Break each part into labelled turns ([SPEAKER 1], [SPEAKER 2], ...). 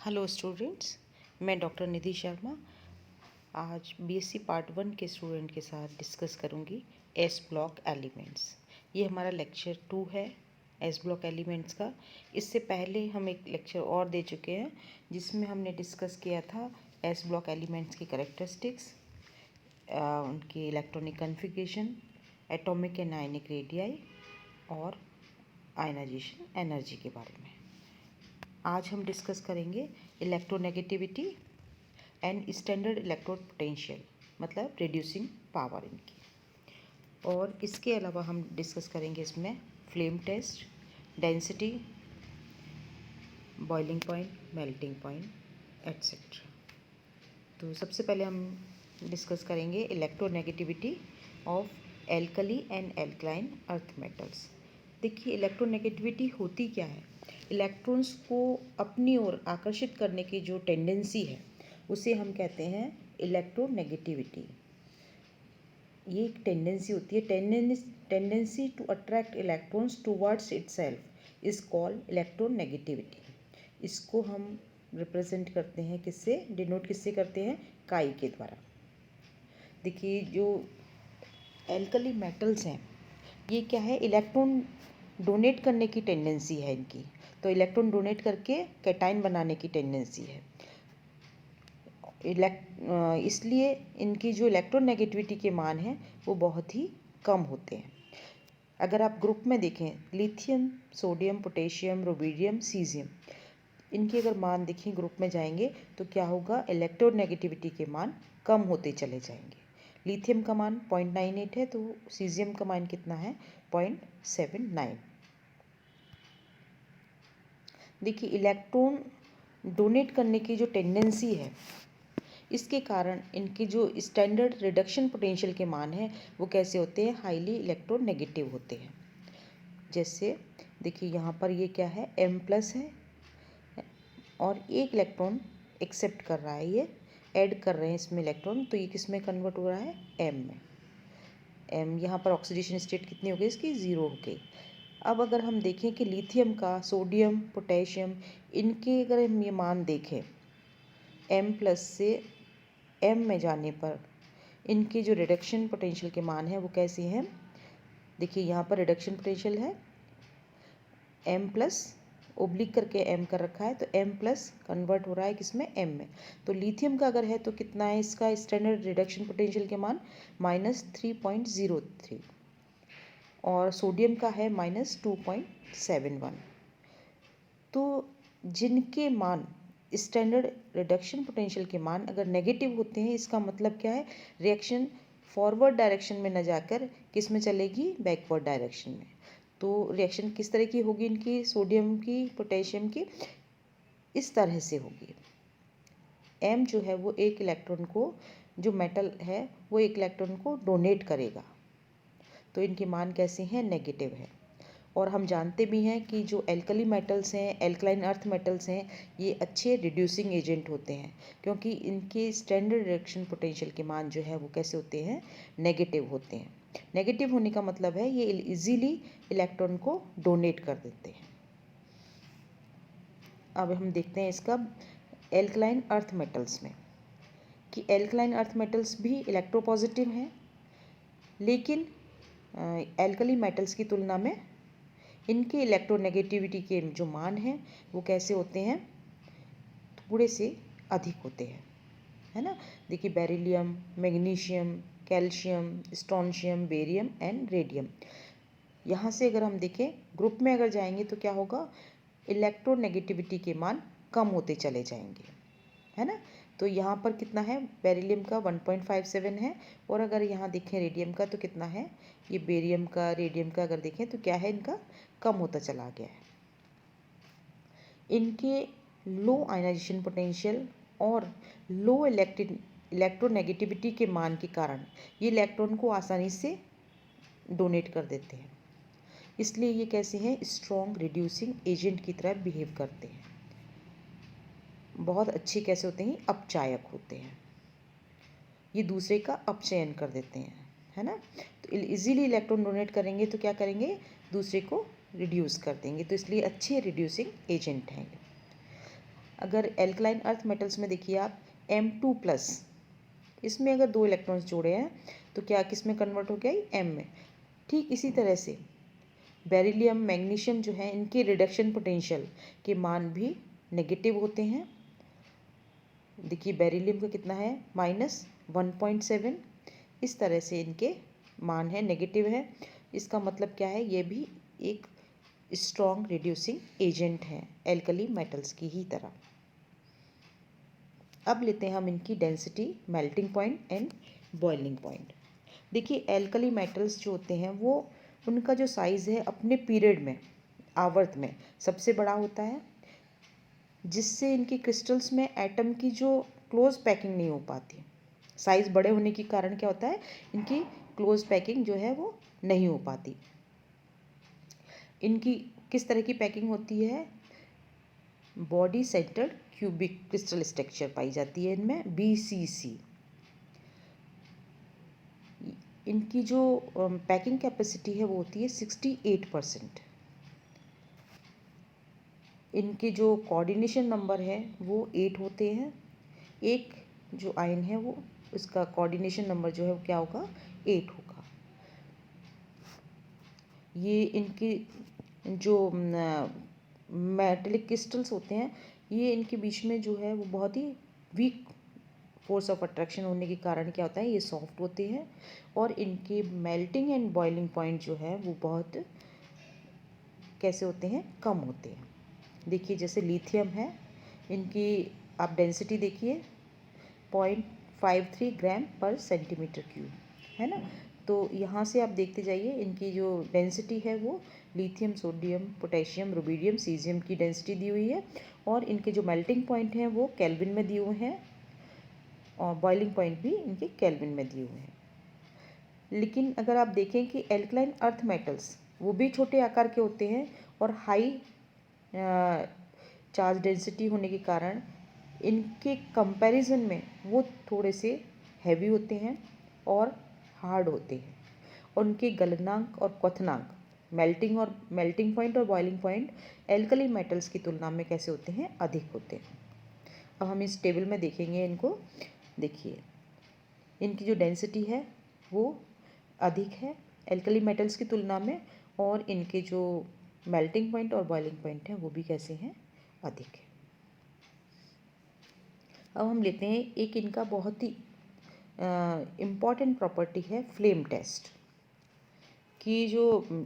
[SPEAKER 1] Hello students, मैं doctor निधि शर्मा आज BSc part 1 के स्टूडेंट के साथ डिस्कस करूंगी एस ब्लॉक एलिमेंट्स। ये हमारा लेक्चर 2 है एस ब्लॉक एलिमेंट्स का। इससे पहले हम एक लेक्चर और दे चुके हैं जिसमें हमने डिस्कस किया था एस ब्लॉक एलिमेंट्स की कैरेक्टरिस्टिक्स, उनकी electronic configuration, atomic and ionic radii और आयनाइजेशन एनर्जी के बारे में। आज हम डिस्कस करेंगे electronegativity and standard electrode potential, मतलब रिड्यूसिंग पावर इनकी। और इसके अलावा हम डिस्कस करेंगे इसमें flame test, density, boiling point, melting point etcetera. तो सबसे पहले हम डिस्कस करेंगे electronegativity of alkali and alkaline earth metals. देखिए, इलेक्ट्रोनेगेटिविटी होती क्या है। इलेक्ट्रॉन्स को अपनी ओर आकर्षित करने की जो टेंडेंसी है उसे हम कहते हैं इलेक्ट्रोनेगेटिविटी। ये एक टेंडेंसी होती है, tendency to attract electrons towards itself is called electronegativity. इसको हम रिप्रेजेंट करते हैं किससे, डिनोट किससे करते हैं, काई के द्वारा। देखिए, जो एल्कली मेटल्स हैं ये क्या है, इलेक्ट्रॉन डोनेट करने की टेंडेंसी है इनकी। तो इलेक्ट्रॉन डोनेट करके कैटाइन बनाने की टेंडेंसी है। इसलिए इनकी जो इलेक्ट्रोनेगेटिविटी के मान हैं वो बहुत ही कम होते हैं। अगर आप ग्रुप में देखें, lithium, sodium, potassium, rubidium, caesium, इनके अगर मान देखें ग्रुप में जाएंगे तो क्या होगा, इलेक्ट्रोनेगेटिविटी के मान कम होते चले जाएंगे। लिथियम का मान 0.98 है तो सीजियम का मान कितना है, 0.79। देखिए, इलेक्ट्रॉन डोनेट करने की जो टेंडेंसी है इसके कारण इनके जो स्टैंडर्ड रिडक्शन पोटेंशियल के मान हैं वो कैसे होते हैं, हाईली इलेक्ट्रोनेगेटिव होते हैं। जैसे देखिए यहाँ पर ये क्या है, M+ है और एक इलेक्ट्रॉन एक्सेप्ट कर रहा है, ये ऐड कर रहे हैं इसमें इलेक्ट्रॉन, तो ये किस में कन्वर्ट हो रहा है, M में। M यहाँ पर ऑक्सीडेशन स्टेट कितनी हो गई इसकी, 0 हो गई। अब अगर हम देखें कि लिथियम का, सोडियम, पोटेशियम, इनके अगर हम ये मान देखें M+ से M में जाने पर इनके जो रिडक्शन पोटेंशियल के मान हैं वो कैसे हैं। देखिए यहाँ पर रिडक्शन पोटेंशियल है M+, ओब्लिक करके M कर रखा है, तो M+ कन्वर्ट हो रहा है किसमें, M में। तो लिथियम का अगर है तो कितना है इसका स्टैंडर्ड रिडक्शन पोटेंशियल के मान, -3.03, और सोडियम का है -2.71। तो जिनके मान स्टैंडर्ड रिडक्शन पोटेंशियल के मान अगर नेगेटिव होते हैं, इसका मतलब क्या है, रिएक्शन फॉरवर्ड डायरेक्शन में न जाकर किस में चलेगी, बैकवर्ड डायरेक्शन में। तो रिएक्शन किस तरह की होगी इनकी, सोडियम की, पोटेशियम की, इस तरह से होगी। M जो है वो एक इलेक्ट्रॉन को, जो मेटल है वो एक इलेक्ट्रॉन को डोनेट करेगा, तो इनके मान कैसे हैं, नेगेटिव है। और हम जानते भी हैं कि जो एल्कली मेटल्स हैं, एल्कलाइन अर्थ मेटल्स हैं, ये अच्छे रिड्यूसिंग एजेंट होते हैं क्योंकि इनके स्टैंडर्ड रिडक्शन पोटेंशियल के मान जो है वो कैसे होते हैं, नेगेटिव होते हैं। नेगेटिव होने का मतलब है ये इजीली इलेक्ट्रॉन को डोनेट कर देते हैं। अब हम देखते हैं इसका एल्कलाइन अर्थ मेटल्स में कि एल्कलाइन अर्थ मेटल्स भी इलेक्ट्रोपॉजिटिव हैं, लेकिन एल्कली मेटल्स की तुलना में इनके इलेक्ट्रोनेगेटिविटी के जो मान हैं वो कैसे होते हैं, थोड़े से अधिक होते हैं, है ना। देखिए, beryllium, magnesium, calcium, strontium, barium and radium, यहाँ से अगर हम देखें ग्रुप में अगर जाएंगे तो क्या होगा, इलेक्ट्रोनेगेटिविटी के मान कम होते चले जाएंगे, है ना। तो यहाँ पर कितना है, बेरिलियम का 1.57 है, और अगर यहाँ देखें रेडियम का तो कितना है, ये बेरियम का, रेडियम का अगर देखें तो क्या है, इनका कम होता चला गया है। इनके लो आयनाइजेशन पोटेंशियल और लो इलेक्ट्रोनेगेटिविटी के मान के कारण ये इलेक्ट्रॉन को आसानी से डोनेट कर देते हैं, इसलिए ये कैसे हैं, स्ट्रॉन्ग रिड्यूसिंग एजेंट की तरह बिहेव करते हैं। बहुत अच्छे कैसे होते हैं, अपचायक होते हैं, ये दूसरे का अपचयन कर देते हैं, है ना। तो इजीली इलेक्ट्रॉन डोनेट करेंगे तो क्या करेंगे, दूसरे को रिड्यूस कर देंगे, तो इसलिए अच्छे रिड्यूसिंग एजेंट हैं। अगर एल्कलाइन अर्थ मेटल्स में देखिए आप M2+, इसमें अगर 2 इलेक्ट्रॉन्स जोड़े हैं तो क्या किस में कन्वर्ट हो गया, M में। ठीक इसी तरह से बेरिलियम, मैग्नीशियम जो है, इनके रिडक्शन पोटेंशियल के मान भी नेगेटिव होते हैं। देखिए बेरिलियम का कितना है, -1.7। इस तरह से इनके मान है, नेगेटिव है। इसका मतलब क्या है, ये भी एक स्ट्रॉन्ग रिड्यूसिंग एजेंट है एल्कली मेटल्स की ही तरह। अब लेते हैं हम इनकी density, melting point and boiling point. देखिए एल्कली मेटल्स जो होते हैं वो, उनका जो साइज़ है अपने पीरियड में, आवर्त में सबसे बड़ा होता है, जिससे इनकी क्रिस्टल्स में एटम की जो क्लोज पैकिंग नहीं हो पाती। साइज़ बड़े होने के कारण क्या होता है, इनकी क्लोज पैकिंग जो है वो नहीं हो पाती। इनकी किस तरह की पैकिंग होती है, body centred cubic crystal structure पाई जाती है इनमें, BCC। इनकी जो पैकिंग कैपेसिटी है वो होती है 68%। इनके जो कोऑर्डिनेशन नंबर है वो 8 होते हैं। एक जो आयन है वो, उसका कोऑर्डिनेशन नंबर जो है वो क्या होगा, 8 होगा। ये इनकी जो मेटेलिक क्रिस्टल्स होते हैं, ये इनके बीच में जो है वो बहुत ही वीक फोर्स ऑफ अट्रैक्शन होने के कारण क्या होता है, ये सॉफ्ट होते हैं और इनके मेल्टिंग एंड बॉइलिंग पॉइंट जो है वो बहुत कैसे होते हैं, कम होते हैं। देखिए जैसे लिथियम है, इनकी आप डेंसिटी देखिए 0.53 ग्राम पर सेंटीमीटर क्यूब है ना। तो यहाँ से आप देखते जाइए, इनकी जो डेंसिटी है वो lithium, sodium, potassium, rubidium, caesium की डेंसिटी दी हुई है और इनके जो मेल्टिंग पॉइंट हैं वो केल्विन में दिए हुए हैं और बॉइलिंग पॉइंट भी इनके केल्विन में दिए हुए हैं। लेकिन अगर आप देखें कि एल्कलाइन अर्थ मेटल्स वो भी छोटे आकार के होते हैं और हाई चार्ज डेंसिटी होने के कारण इनके कंपैरिजन में वो थोड़े से हैवी होते हैं और हार्ड होते हैं। उनके गलनांक और क्वथनांक, मेल्टिंग पॉइंट और बॉइलिंग पॉइंट एल्कली मेटल्स की तुलना में कैसे होते हैं, अधिक होते हैं। अब हम इस टेबल में देखेंगे इनको। देखिए इनकी जो डेंसिटी है वो अधिक है एल्कली मेटल्स की तुलना में और इनके जो मेल्टिंग पॉइंट और बॉइलिंग पॉइंट हैं वो भी कैसे हैं, अधिक है। अब हम लेते हैं एक इनका बहुत ही इम्पॉर्टेंट प्रॉपर्टी है फ्लेम टेस्ट, कि जो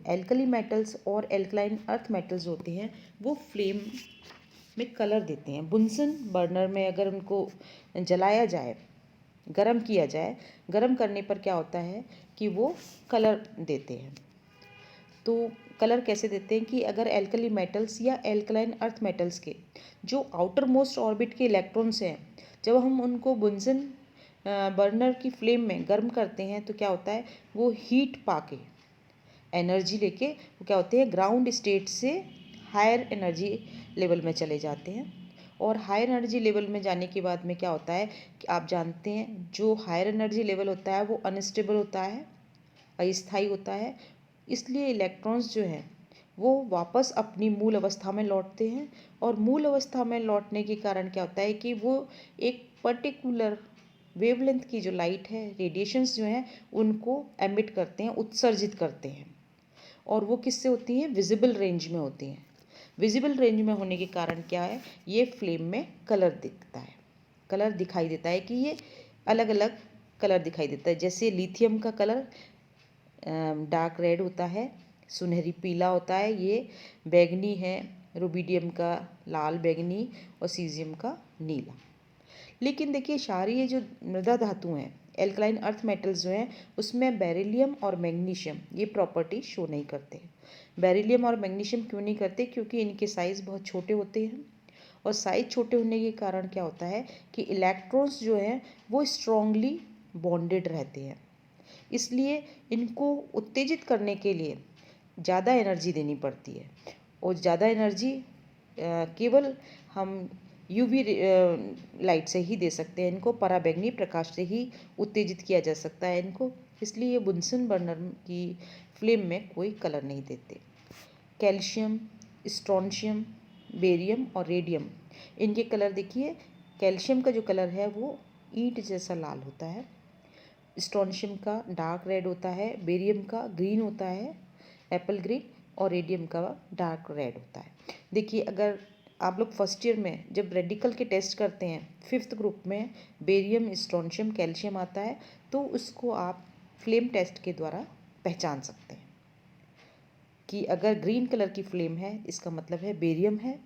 [SPEAKER 1] एल्कली मेटल्स और एल्कलाइन अर्थ मेटल्स होते हैं वो फ्लेम में कलर देते हैं। बुनसन बर्नर में अगर उनको जलाया जाए, गरम किया जाए, गरम करने पर क्या होता है कि वो कलर देते हैं। तो कलर कैसे देते हैं कि अगर एल्कली मेटल्स या एल्कलाइन अर्थ मेटल्स के जो आउटर मोस्ट ऑर्बिट के इलेक्ट्रॉन्स हैं, जब हम उनको बुनसन बर्नर की फ्लेम में गर्म करते हैं तो क्या होता है, वो हीट पाके एनर्जी लेके वो क्या होते हैं, ग्राउंड स्टेट से हायर एनर्जी लेवल में चले जाते हैं। और हायर एनर्जी लेवल में जाने के बाद में क्या होता है कि आप जानते हैं जो हायर एनर्जी लेवल होता है वो अनस्टेबल होता है, अस्थायी होता है। इसलिए इलेक्ट्रॉन्स जो हैं वो वापस अपनी मूल अवस्था में लौटते हैं और मूल अवस्था में लौटने के कारण क्या होता है कि वो एक पर्टिकुलर वेवलेंथ की जो लाइट है, रेडिएशंस जो हैं उनको एमिट करते हैं, उत्सर्जित करते हैं और वो किससे होती हैं, विजिबल रेंज में होती हैं। विजिबल रेंज में होने के कारण क्या है, ये फ्लेम में कलर दिखता है, कलर दिखाई देता है कि ये अलग अलग कलर दिखाई देता है। जैसे लिथियम का कलर डार्क रेड होता है, सुनहरी पीला होता है, ये बैगनी है, रुबिडियम का लाल बैगनी और सीजियम का नीला। लेकिन देखिए क्षारीय जो मृदा धातु हैं, एल्कलाइन अर्थ मेटल्स जो हैं, उसमें बेरिलियम और मैग्नीशियम ये प्रॉपर्टी शो नहीं करते। बेरिलियम और मैग्नीशियम क्यों नहीं करते, क्योंकि इनके साइज़ बहुत छोटे होते हैं और साइज़ छोटे होने के कारण क्या होता है कि इलेक्ट्रॉन्स जो हैं वो स्ट्रांगली बॉन्डेड रहते हैं। इसलिए इनको उत्तेजित करने के लिए ज़्यादा एनर्जी देनी पड़ती है और ज़्यादा एनर्जी केवल हम यूवी लाइट से ही दे सकते हैं इनको, पराबैंगनी प्रकाश से ही उत्तेजित किया जा सकता है इनको। इसलिए ये बुनसन बर्नर की फ्लेम में कोई कलर नहीं देते। कैल्शियम, स्ट्रोंशियम, बेरियम और रेडियम इनके कलर देखिए, कैल्शियम का जो कलर है वो ईंट जैसा लाल होता है, स्ट्रोंशियम का डार्क रेड होता है, बेरियम का ग्रीन होता है, एप्पल ग्रीन, और रेडियम का डार्क रेड होता है। देखिए, अगर आप लोग फर्स्ट ईयर में जब रेडिकल के टेस्ट करते हैं, 5th ग्रुप में बेरियम, स्ट्रोंशियम, कैल्शियम आता है, तो उसको आप फ्लेम टेस्ट के द्वारा पहचान सकते हैं कि अगर ग्रीन कलर की फ्लेम है इसका मतलब है बेरियम है।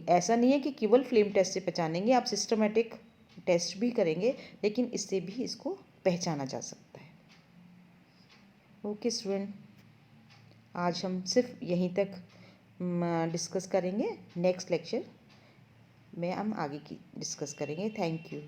[SPEAKER 1] ऐसा नहीं है कि केवल फ्लेम टेस्ट से पहचानेंगे, आप सिस्टमेटिक टेस्ट भी करेंगे, लेकिन इससे भी इसको पहचाना जा सकता है। ओके स्टूडेंट, आज हम सिर्फ यहीं तक डिस्कस करेंगे। नेक्स्ट लेक्चर में हम आगे की डिस्कस करेंगे। Thank you.